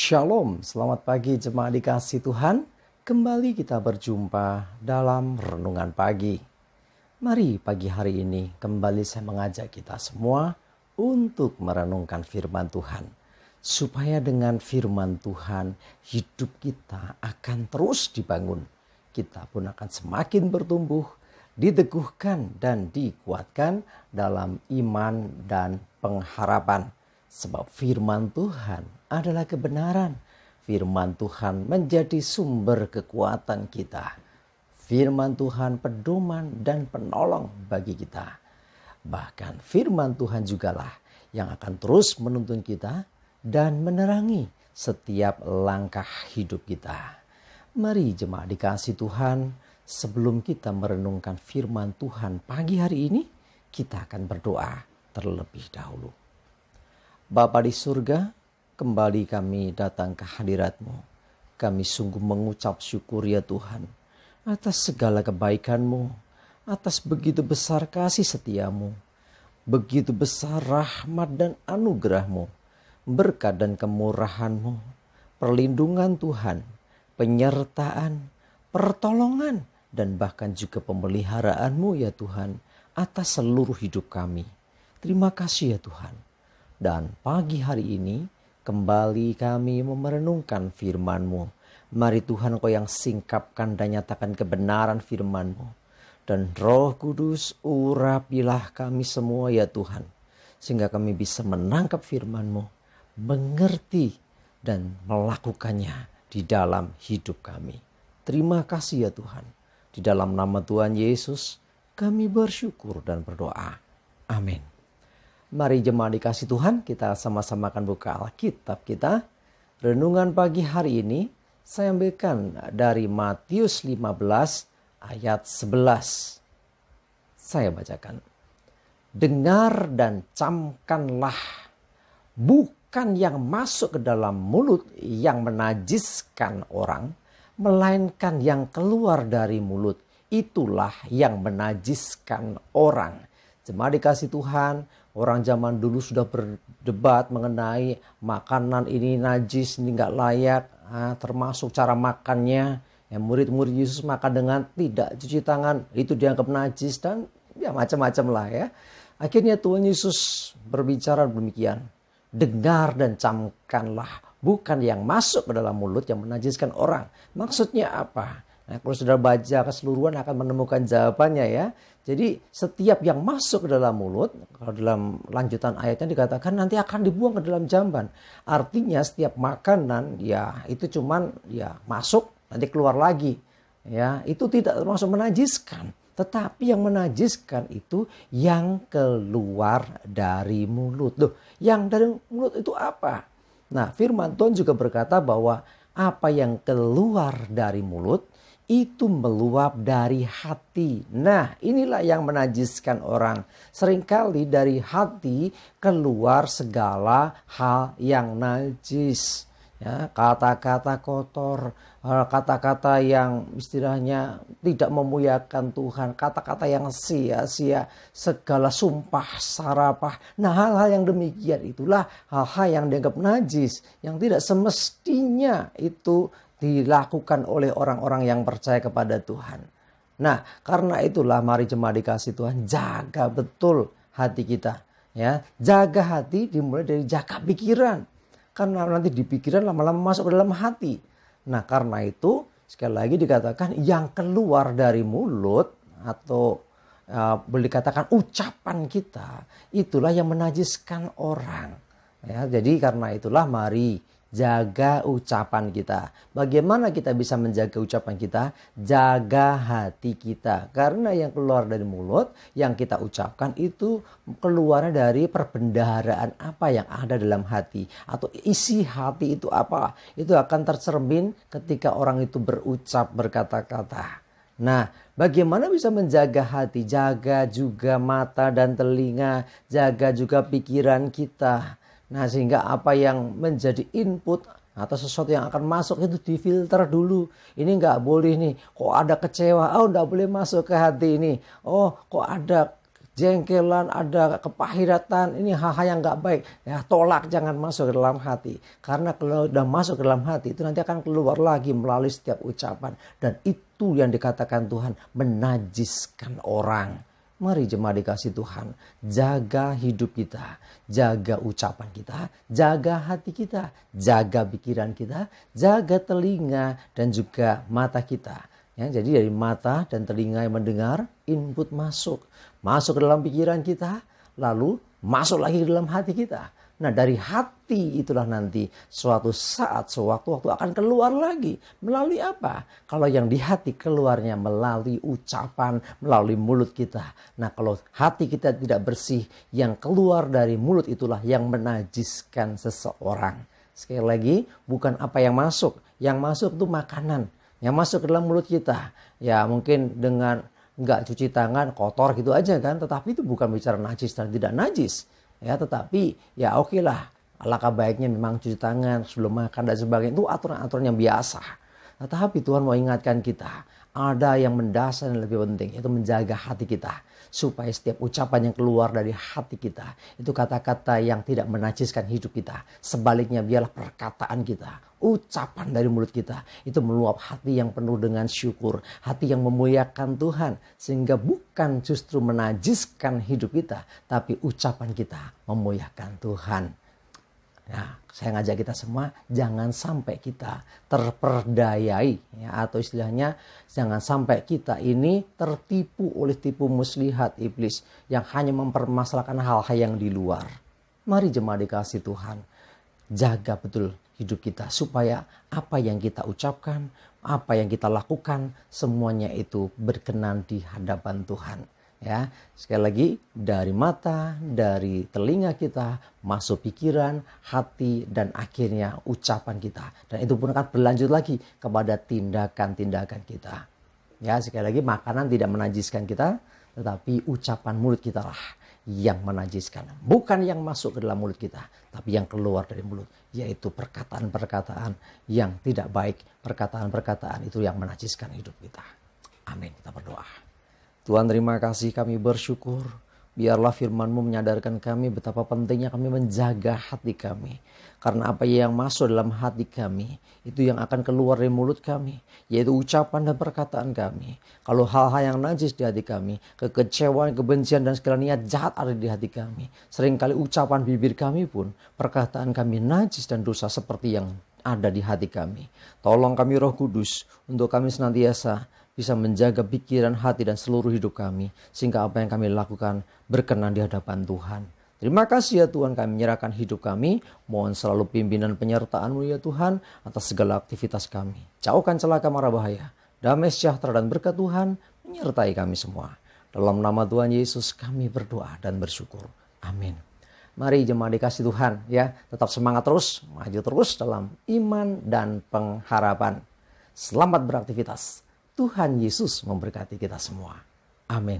Shalom, selamat pagi jemaat dikasih Tuhan. Kembali kita berjumpa dalam renungan pagi. Mari pagi hari ini kembali saya mengajak kita semua untuk merenungkan firman Tuhan. Supaya dengan firman Tuhan hidup kita akan terus dibangun. Kita pun akan semakin bertumbuh, diteguhkan dan dikuatkan dalam iman dan pengharapan. Sebab firman Tuhan adalah kebenaran. Firman Tuhan menjadi sumber kekuatan kita. Firman Tuhan pedoman dan penolong bagi kita. Bahkan firman Tuhan jugalah yang akan terus menuntun kita dan menerangi setiap langkah hidup kita. Mari jemaat dikasih Tuhan, sebelum kita merenungkan firman Tuhan pagi hari ini, kita akan berdoa terlebih dahulu. Bapa di surga, kembali kami datang ke hadirat-Mu. Kami sungguh mengucap syukur ya Tuhan, atas segala kebaikan-Mu, atas begitu besar kasih setia-Mu, begitu besar rahmat dan anugerah-Mu, berkat dan kemurahan-Mu, perlindungan Tuhan, penyertaan, pertolongan, dan bahkan juga pemeliharaan-Mu ya Tuhan, atas seluruh hidup kami. Terima kasih ya Tuhan. Dan pagi hari ini kembali kami merenungkan firman-Mu. Mari Tuhan Engkau yang singkapkan dan nyatakan kebenaran firman-Mu. Dan Roh Kudus urapilah kami semua ya Tuhan. Sehingga kami bisa menangkap firman-Mu, mengerti dan melakukannya di dalam hidup kami. Terima kasih ya Tuhan. Di dalam nama Tuhan Yesus kami bersyukur dan berdoa. Amin. Mari jemaat dikasih Tuhan, kita sama-sama akan buka Alkitab kita. Renungan pagi hari ini saya ambilkan dari Matius 15 ayat 11. Saya bacakan. Dengar dan camkanlah, bukan yang masuk ke dalam mulut yang menajiskan orang, melainkan yang keluar dari mulut, itulah yang menajiskan orang. Jemaat dikasih Tuhan, orang zaman dulu sudah berdebat mengenai makanan ini najis, ini nggak layak, termasuk cara makannya. Murid-murid Yesus makan dengan tidak cuci tangan, itu dianggap najis dan ya macam-macam lah ya. Akhirnya Tuhan Yesus berbicara demikian, dengar dan camkanlah, bukan yang masuk ke dalam mulut yang menajiskan orang. Maksudnya apa? Nah, kalau sudah baca keseluruhan akan menemukan jawabannya ya. Jadi setiap yang masuk ke dalam mulut, kalau dalam lanjutan ayatnya dikatakan nanti akan dibuang ke dalam jamban. Artinya setiap makanan ya itu cuman ya masuk nanti keluar lagi. Ya, itu tidak termasuk menajiskan. Tetapi yang menajiskan itu yang keluar dari mulut. Loh, yang dari mulut itu apa? Nah, firman Tuhan juga berkata bahwa apa yang keluar dari mulut itu meluap dari hati. Nah, inilah yang menajiskan orang. Seringkali dari hati keluar segala hal yang najis. Ya, kata-kata kotor, kata-kata yang istilahnya tidak memuliakan Tuhan, kata-kata yang sia-sia, segala sumpah sarapah. Nah, hal-hal yang demikian itulah hal-hal yang dianggap najis, yang tidak semestinya itu dilakukan oleh orang-orang yang percaya kepada Tuhan. Nah, karena itulah mari jemaat dikasih Tuhan, jaga betul hati kita. Ya, jaga hati dimulai dari jaga pikiran. Karena nanti di pikiran lama-lama masuk ke dalam hati. Nah, karena itu sekali lagi dikatakan yang keluar dari mulut atau boleh dikatakan ucapan kita, itulah yang menajiskan orang. Ya, jadi karena itulah mari jaga ucapan kita. Bagaimana kita bisa menjaga ucapan kita? Jaga hati kita. Karena yang keluar dari mulut, yang kita ucapkan itu keluar dari perbendaharaan apa yang ada dalam hati. Atau isi hati itu apa? Itu akan tercermin ketika orang itu berucap, berkata-kata. Nah, bagaimana bisa menjaga hati? Jaga juga mata dan telinga. Jaga juga pikiran kita. Nah, sehingga apa yang menjadi input atau sesuatu yang akan masuk itu difilter dulu. Ini nggak boleh nih. Kok ada kecewa? Oh, nggak boleh masuk ke hati ini. Oh, kok ada jengkelan, ada kepahitatan, ini hal-hal yang gak baik. Ya, tolak, jangan masuk ke dalam hati. Karena kalau udah masuk ke dalam hati, itu nanti akan keluar lagi melalui setiap ucapan. Dan itu yang dikatakan Tuhan, menajiskan orang. Mari jemaat dikasih Tuhan, jaga hidup kita, jaga ucapan kita, jaga hati kita, jaga pikiran kita, jaga telinga dan juga mata kita. Ya, jadi dari mata dan telinga yang mendengar, input masuk ke dalam pikiran kita, lalu masuk lagi ke dalam hati kita. Nah, dari hati itulah nanti suatu saat, sewaktu-waktu akan keluar lagi. Melalui apa? Kalau yang di hati keluarnya melalui ucapan, melalui mulut kita. Nah, kalau hati kita tidak bersih, yang keluar dari mulut itulah yang menajiskan seseorang. Sekali lagi, bukan apa yang masuk. Yang masuk itu makanan. Yang masuk ke dalam mulut kita. Ya, mungkin dengan nggak cuci tangan, kotor gitu aja kan. Tetapi itu bukan bicara najis dan tidak najis. Ya, tetapi ya oke lah. Alangkah baiknya memang cuci tangan sebelum makan dan sebagainya. Itu aturan-aturan yang biasa. Tetapi Tuhan mau ingatkan kita. Ada yang mendasar dan lebih penting. Yaitu menjaga hati kita. Supaya setiap ucapan yang keluar dari hati kita. Itu kata-kata yang tidak menajiskan hidup kita. Sebaliknya biarlah perkataan kita. Ucapan dari mulut kita. Itu meluap hati yang penuh dengan syukur. Hati yang memuliakan Tuhan. Sehingga bukan justru menajiskan hidup kita. Tapi ucapan kita memuliakan Tuhan. Nah, saya ngajak kita semua jangan sampai kita terperdayai ya, atau istilahnya jangan sampai kita ini tertipu oleh tipu muslihat iblis yang hanya mempermasalahkan hal-hal yang di luar. Mari jemaat dikasih Tuhan, jaga betul hidup kita supaya apa yang kita ucapkan, apa yang kita lakukan semuanya itu berkenan di hadapan Tuhan. Ya, sekali lagi dari mata, dari telinga kita, masuk pikiran, hati, dan akhirnya ucapan kita. Dan itu pun akan berlanjut lagi kepada tindakan-tindakan kita. Ya, sekali lagi makanan tidak menajiskan kita, tetapi ucapan mulut kita lah yang menajiskan. Bukan yang masuk ke dalam mulut kita, tapi yang keluar dari mulut. Yaitu perkataan-perkataan yang tidak baik. Perkataan-perkataan itu yang menajiskan hidup kita. Amin, kita berdoa. Tuhan, terima kasih, kami bersyukur. Biarlah firman-Mu menyadarkan kami betapa pentingnya kami menjaga hati kami. Karena apa yang masuk dalam hati kami, itu yang akan keluar dari mulut kami. Yaitu ucapan dan perkataan kami. Kalau hal-hal yang najis di hati kami, kekecewaan, kebencian, dan segala niat jahat ada di hati kami. Seringkali ucapan bibir kami pun, perkataan kami najis dan dosa seperti yang ada di hati kami. Tolong kami Roh Kudus untuk kami senantiasa bisa menjaga pikiran, hati, dan seluruh hidup kami. Sehingga apa yang kami lakukan berkenan di hadapan Tuhan. Terima kasih ya Tuhan, kami menyerahkan hidup kami. Mohon selalu pimpinan penyertaan-Mu ya Tuhan atas segala aktivitas kami. Jauhkan celaka mara bahaya. Damai sejahtera dan berkat Tuhan menyertai kami semua. Dalam nama Tuhan Yesus kami berdoa dan bersyukur. Amin. Mari jemaat dikasih Tuhan ya, tetap semangat terus, maju terus dalam iman dan pengharapan. Selamat beraktivitas. Tuhan Yesus memberkati kita semua. Amin.